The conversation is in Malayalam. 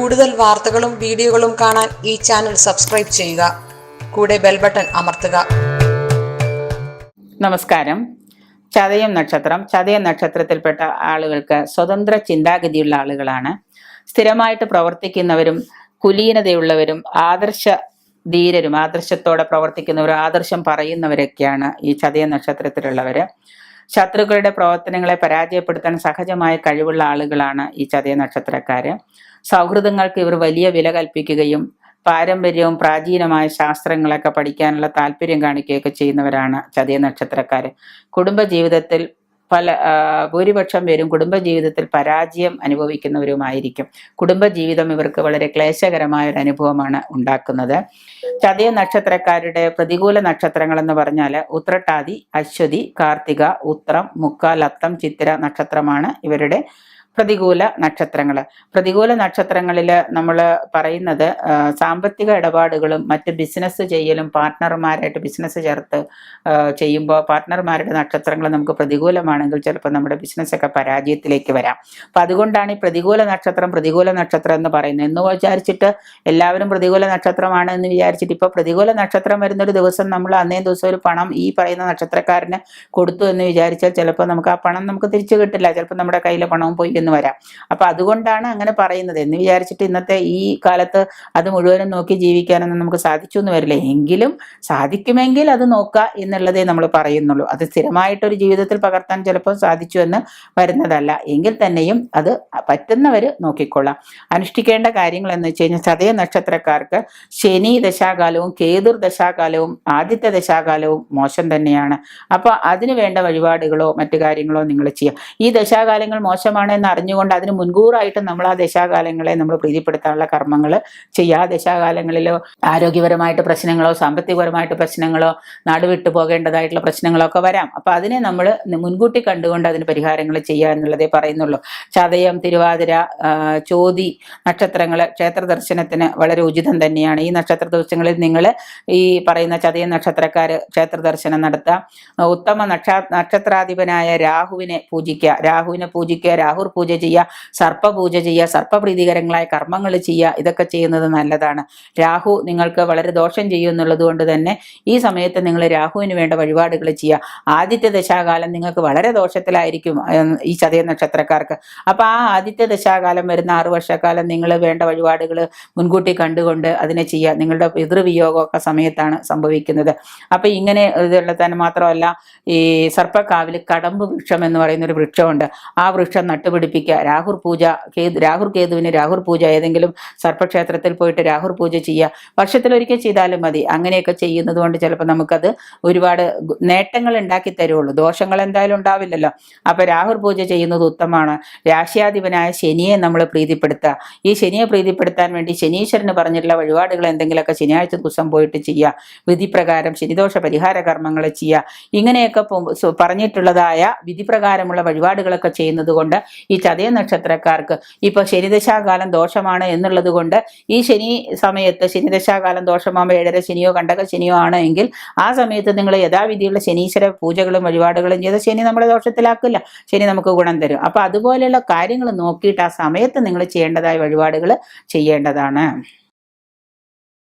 കൂടുതൽ വാർത്തകളും വീഡിയോകളും കാണാൻ ഈ ചാനൽ സബ്സ്ക്രൈബ് ചെയ്യുക. കൂടെ ബെൽ ബട്ടൺ അമർത്തുക. നമസ്കാരം. ചതയം നക്ഷത്രത്തിൽപ്പെട്ട ആളുകൾക്ക് സ്വതന്ത്ര ചിന്താഗതിയുള്ള ആളുകളാണ്. സ്ഥിരമായിട്ട് പ്രവർത്തിക്കുന്നവരും കുലീനതയുള്ളവരും ആദർശത്തോടെ പ്രവർത്തിക്കുന്നവരും ആദർശം പറയുന്നവരൊക്കെയാണ് ഈ ചതയം നക്ഷത്രത്തിലുള്ളവര്. ശത്രുക്കളുടെ പ്രവർത്തനങ്ങളെ പരാജയപ്പെടുത്താൻ സഹജമായ കഴിവുള്ള ആളുകളാണ് ഈ ചതയ നക്ഷത്രക്കാര്. സൗഹൃദങ്ങൾക്ക് ഇവർ വലിയ വില കൽപ്പിക്കുകയും പാരമ്പര്യവും പ്രാചീനമായ ശാസ്ത്രങ്ങളൊക്കെ പഠിക്കാനുള്ള താല്പര്യം കാണിക്കുകയൊക്കെ ചെയ്യുന്നവരാണ് ചതയ നക്ഷത്രക്കാര്. കുടുംബജീവിതത്തിൽ ഭൂരിപക്ഷം പേരും കുടുംബജീവിതത്തിൽ പരാജയം അനുഭവിക്കുന്നവരുമായിരിക്കും. കുടുംബജീവിതം ഇവർക്ക് വളരെ ക്ലേശകരമായ ഒരു അനുഭവമാണ് ഉണ്ടാക്കുന്നത്. ചതയ നക്ഷത്രക്കാരുടെ പ്രതികൂല നക്ഷത്രങ്ങൾ എന്ന് പറഞ്ഞാൽ ഉത്രട്ടാതി, അശ്വതി, കാർത്തിക, ഉത്രം, മുക്കാൽ, അത്തം, ചിത്തിര നക്ഷത്രമാണ് ഇവരുടെ പ്രതികൂല നക്ഷത്രങ്ങൾ. പ്രതികൂല നക്ഷത്രങ്ങളിൽ നമ്മൾ പറയുന്നത് സാമ്പത്തിക ഇടപാടുകളും മറ്റ് ബിസിനസ് ചെയ്യലും പാർട്ട്ണർമാരായിട്ട് ബിസിനസ് ചേർത്ത് ചെയ്യുമ്പോൾ പാർട്ട്ണർമാരുടെ നക്ഷത്രങ്ങൾ നമുക്ക് പ്രതികൂലമാണെങ്കിൽ ചിലപ്പോൾ നമ്മുടെ ബിസിനസ്സൊക്കെ പരാജയത്തിലേക്ക് വരാം. അപ്പം അതുകൊണ്ടാണ് ഈ പ്രതികൂല നക്ഷത്രം എന്ന് പറയുന്നത്. എന്ന് വിചാരിച്ചിട്ട് എല്ലാവരും പ്രതികൂല നക്ഷത്രമാണ് എന്ന് വിചാരിച്ചിട്ട് ഇപ്പോൾ പ്രതികൂല നക്ഷത്രം വരുന്നൊരു ദിവസം നമ്മൾ അന്നേ ദിവസം ഒരു പണം ഈ പറയുന്ന നക്ഷത്രക്കാരന് കൊടുത്തു എന്ന് വിചാരിച്ചാൽ ചിലപ്പോൾ നമുക്ക് ആ പണം നമുക്ക് തിരിച്ചു കിട്ടില്ല. ചിലപ്പോൾ നമ്മുടെ കയ്യിലെ പണവും പോയി വരാം. അപ്പൊ അതുകൊണ്ടാണ് അങ്ങനെ പറയുന്നത്. എന്ന് വിചാരിച്ചിട്ട് ഇന്നത്തെ ഈ കാലത്ത് അത് മുഴുവനും നോക്കി ജീവിക്കാനൊന്നും നമുക്ക് സാധിച്ചു എന്ന് വരില്ല. എങ്കിലും സാധിക്കുമെങ്കിൽ അത് നോക്കുക എന്നുള്ളതേ നമ്മൾ പറയുന്നുള്ളൂ. അത് സ്ഥിരമായിട്ടൊരു ജീവിതത്തിൽ പകർത്താൻ ചിലപ്പോൾ സാധിച്ചു എന്ന് വരുന്നതല്ല. എങ്കിൽ തന്നെയും അത് പറ്റുന്നവര് നോക്കിക്കൊള്ളാം. അനുഷ്ഠിക്കേണ്ട കാര്യങ്ങൾ എന്ന് വെച്ച് കഴിഞ്ഞാൽ ചതയ നക്ഷത്രക്കാർക്ക് ശനി ദശാകാലവും കേതുർ ദശാകാലവും ആദ്യത്തെ ദശാകാലവും മോശം തന്നെയാണ്. അപ്പൊ അതിന് വേണ്ട വഴിപാടുകളോ മറ്റു കാര്യങ്ങളോ നിങ്ങൾ ചെയ്യുക. ഈ ദശാകാലങ്ങൾ മോശമാണ് എന്ന് അറിഞ്ഞുകൊണ്ട് അതിന് മുൻകൂറായിട്ട് നമ്മൾ ആ ദശാകാലങ്ങളെ നമ്മൾ പ്രീതിപ്പെടുത്താനുള്ള കർമ്മങ്ങൾ ചെയ്യുക. ദശാകാലങ്ങളിലോ ആരോഗ്യപരമായിട്ട് പ്രശ്നങ്ങളോ സാമ്പത്തികപരമായിട്ട് പ്രശ്നങ്ങളോ നാട് വിട്ടു പോകേണ്ടതായിട്ടുള്ള പ്രശ്നങ്ങളോ ഒക്കെ വരാം. അപ്പൊ അതിനെ നമ്മൾ മുൻകൂട്ടി കണ്ടുകൊണ്ട് അതിന് പരിഹാരങ്ങൾ ചെയ്യുക എന്നുള്ളതേ പറയുന്നുള്ളൂ. ചതയം, തിരുവാതിര, ചോതി നക്ഷത്രങ്ങൾ ക്ഷേത്ര ദർശനത്തിന് വളരെ ഉചിതം തന്നെയാണ്. ഈ നക്ഷത്ര ദിവസങ്ങളിൽ നിങ്ങൾ ഈ പറയുന്ന ചതയ നക്ഷത്രക്കാര് ക്ഷേത്ര ദർശനം നടത്തുക. ഉത്തമ നക്ഷത്രാധിപനായ രാഹുവിനെ പൂജിക്കുക. രാഹുർ പൂജ ചെയ്യുക, സർപ്പപൂജ ചെയ്യുക, സർപ്പപ്രീതികരങ്ങളായ കർമ്മങ്ങൾ ചെയ്യുക. ഇതൊക്കെ ചെയ്യുന്നത് നല്ലതാണ്. രാഹു നിങ്ങൾക്ക് വളരെ ദോഷം ചെയ്യും എന്നുള്ളത് കൊണ്ട് തന്നെ ഈ സമയത്ത് നിങ്ങൾ രാഹുവിന് വേണ്ട വഴിപാടുകൾ ചെയ്യുക. ആദിത്യ ദശാകാലം നിങ്ങൾക്ക് വളരെ ദോഷത്തിലായിരിക്കും ഈ ചതയ നക്ഷത്രക്കാർക്ക്. അപ്പൊ ആ ആദിത്യ ദശാകാലം വരുന്ന 6 വർഷക്കാലം നിങ്ങൾ വേണ്ട വഴിപാടുകൾ മുൻകൂട്ടി കണ്ടുകൊണ്ട് അതിനെ ചെയ്യുക. നിങ്ങളുടെ പിതൃവിയോഗമൊക്കെ സമയത്താണ് സംഭവിക്കുന്നത്. അപ്പൊ ഇങ്ങനെ ഇതുള്ള തന്നെ മാത്രമല്ല, ഈ സർപ്പക്കാവിൽ കടമ്പ് വൃക്ഷം എന്ന് പറയുന്ന ഒരു വൃക്ഷമുണ്ട്. ആ വൃക്ഷം നട്ടുപിടിപ്പിക്കുക. രാഹുർ കേതുവിന് രാഹുർ പൂജ, ഏതെങ്കിലും സർപ്പക്ഷേത്രത്തിൽ പോയിട്ട് രാഹുർ പൂജ ചെയ്യുക. വർഷത്തിലൊരിക്കൽ ചെയ്താലും മതി. അങ്ങനെയൊക്കെ ചെയ്യുന്നത് കൊണ്ട് ചിലപ്പോൾ നമുക്കത് ഒരുപാട് നേട്ടങ്ങൾ ഉണ്ടാക്കി തരുള്ളൂ. ദോഷങ്ങൾ എന്തായാലും ഉണ്ടാവില്ലല്ലോ. അപ്പൊ രാഹുർ പൂജ ചെയ്യുന്നത് ഉത്തമമാണ്. രാശ്യാധിപനായ ശനിയെ നമ്മൾ പ്രീതിപ്പെടുത്തുക. ഈ ശനിയെ പ്രീതിപ്പെടുത്താൻ വേണ്ടി ശനീശ്വരന് പറഞ്ഞിട്ടുള്ള വഴിപാടുകൾ എന്തെങ്കിലുമൊക്കെ ശനിയാഴ്ച ദിവസം പോയിട്ട് ചെയ്യുക. വിധിപ്രകാരം ശനിദോഷ പരിഹാര കർമ്മങ്ങൾ ചെയ്യുക. ഇങ്ങനെയൊക്കെ പറഞ്ഞിട്ടുള്ളതായ വിധിപ്രകാരമുള്ള വഴിപാടുകളൊക്കെ ചെയ്യുന്നത് കൊണ്ട് ഈ ചതയ നക്ഷത്രക്കാർക്ക് ഇപ്പൊ ശനിദശാകാലം ദോഷമാണ് എന്നുള്ളത് കൊണ്ട് ഈ ശനി സമയത്ത് ശനിദശാകാലം ദോഷമാകുമ്പോൾ 7.5 ശനിയോ കണ്ടക ശനിയോ ആണ് എങ്കിൽ ആ സമയത്ത് നിങ്ങൾ യഥാവിധിയുള്ള ശനീശ്വര പൂജകളും വഴിപാടുകളും ചെയ്ത് ശനി നമ്മളെ ദോഷത്തിലാക്കില്ല. ശനി നമുക്ക് ഗുണം തരും. അപ്പൊ അതുപോലെയുള്ള കാര്യങ്ങൾ നോക്കിയിട്ട് ആ സമയത്ത് നിങ്ങൾ ചെയ്യേണ്ടതായ വഴിപാടുകൾ ചെയ്യേണ്ടതാണ്.